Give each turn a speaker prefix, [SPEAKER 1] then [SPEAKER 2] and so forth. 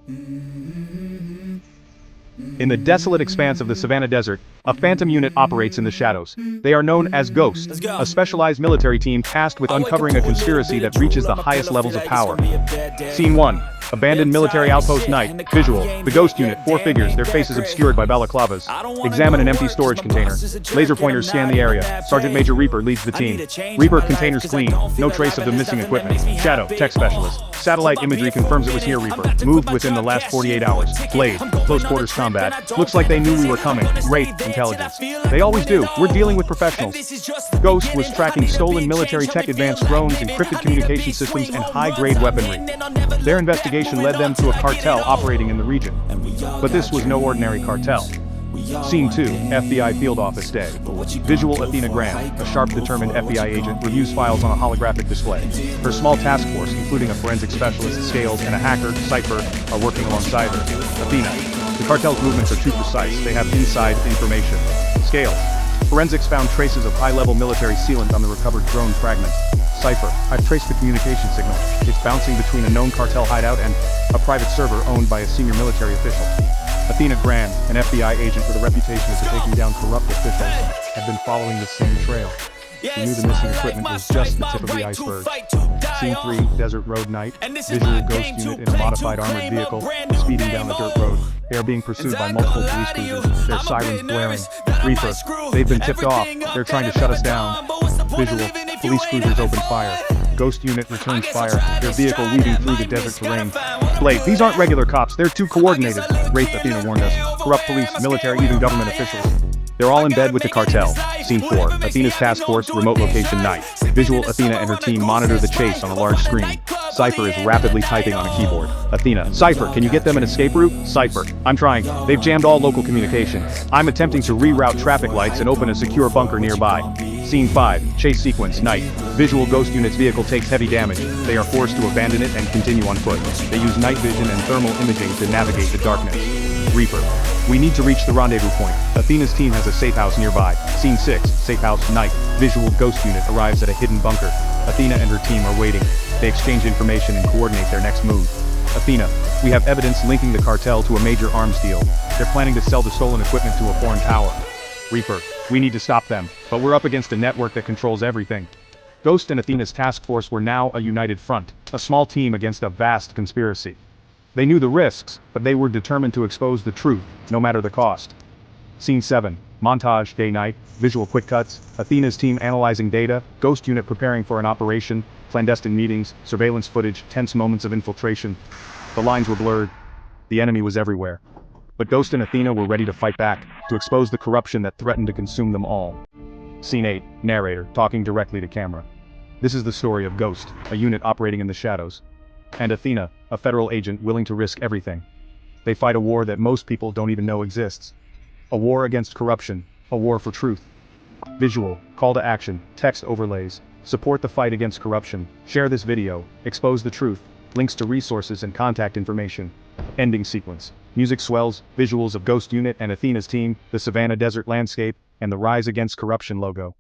[SPEAKER 1] In the desolate expanse of the Savannah Desert, a phantom unit operates in the shadows. They are known as Ghosts, a specialized military team tasked with uncovering a conspiracy that reaches the highest levels of power. Scene 1. Abandoned military outpost night. Visual. The Ghost unit, 4 figures, their faces obscured by balaclavas. Examine an empty storage container. Laser pointers scan the area. Sergeant Major Reaper leads the team. Reaper, containers clean. No trace of the missing equipment. Shadow, tech specialist. Satellite imagery confirms it was here, Reaper. Moved within the last 48 hours. Blade, close quarters combat. Looks like they knew we were coming. Wraith, intelligence. They always do. We're dealing with professionals. Ghost was tracking stolen military tech, advanced drones, encrypted communication systems, and high-grade weaponry. Their investigation led them to a cartel operating in the region. But this was no ordinary cartel. Scene 2, FBI Field Office Day. Visual. Athena Graham, a sharp, determined FBI agent, reviews files on a holographic display. Her small task force, including a forensic specialist, Scales, and a hacker, Cypher, are working alongside her. Athena. The cartel's movements are too precise. They have inside information. Scales. Forensics found traces of high-level military sealant on the recovered drone fragments. Cypher. I've traced the communication signal. It's bouncing between a known cartel hideout and a private server owned by a senior military official. Athena Graham, an FBI agent with a reputation for taking down corrupt officials, had been following the same trail. She knew the missing equipment was just the tip of the iceberg. Scene 3, Desert Road Night. Visual. Ghost unit in a modified armored vehicle, speeding down the dirt road. They are being pursued by multiple police cruisers, their sirens blaring. Reaper. They've been tipped off. They're trying to shut us down. Visual. Police cruisers open fire. Ghost unit returns fire, their vehicle weaving through the desert terrain. Blade. These aren't regular cops, they're too coordinated. Wraith, Athena warned us. Corrupt police, military, even government officials. They're all in bed with the cartel. Scene 4. Athena's task force, remote location night. Visual. Athena and her team monitor the chase on a large screen. Cypher is rapidly typing on a keyboard. Athena. Cypher, can you get them an escape route? Cypher. I'm trying. They've jammed all local communication. I'm attempting to reroute traffic lights and open a secure bunker nearby. Scene 5. Chase sequence night. Visual. Ghost unit's vehicle takes heavy damage. They are forced to abandon it and continue on foot. They use night vision and thermal imaging to navigate the darkness. Reaper. We need to reach the rendezvous point. Athena's team has a safe house nearby. Scene 6. Safe house night. Visual. Ghost unit arrives at a hidden bunker. Athena and her team are waiting. They exchange information and coordinate their next move. Athena. We have evidence linking the cartel to a major arms deal. They're planning to sell the stolen equipment to a foreign power. Reaper. We need to stop them, but we're up against a network that controls everything. Ghost and Athena's task force were now a united front, a small team against a vast conspiracy. They knew the risks, but they were determined to expose the truth, no matter the cost. Scene 7. Montage day night. Visual. Quick cuts. Athena's team analyzing data, Ghost unit preparing for an operation, clandestine meetings, surveillance footage, tense moments of infiltration. The lines were blurred. The enemy was everywhere. But Ghost and Athena were ready to fight back, to expose the corruption that threatened to consume them all. Scene 8. Narrator, talking directly to camera. This is the story of Ghost, a unit operating in the shadows, and Athena, a federal agent willing to risk everything. They fight a war that most people don't even know exists. A war against corruption, a war for truth. Visual, call to action, text overlays. Support the fight against corruption. Share this video, expose the truth, links to resources and contact information. Ending sequence. Music swells, visuals of Ghost unit and Athena's team, the Savannah Desert landscape, and the Rise Against Corruption logo.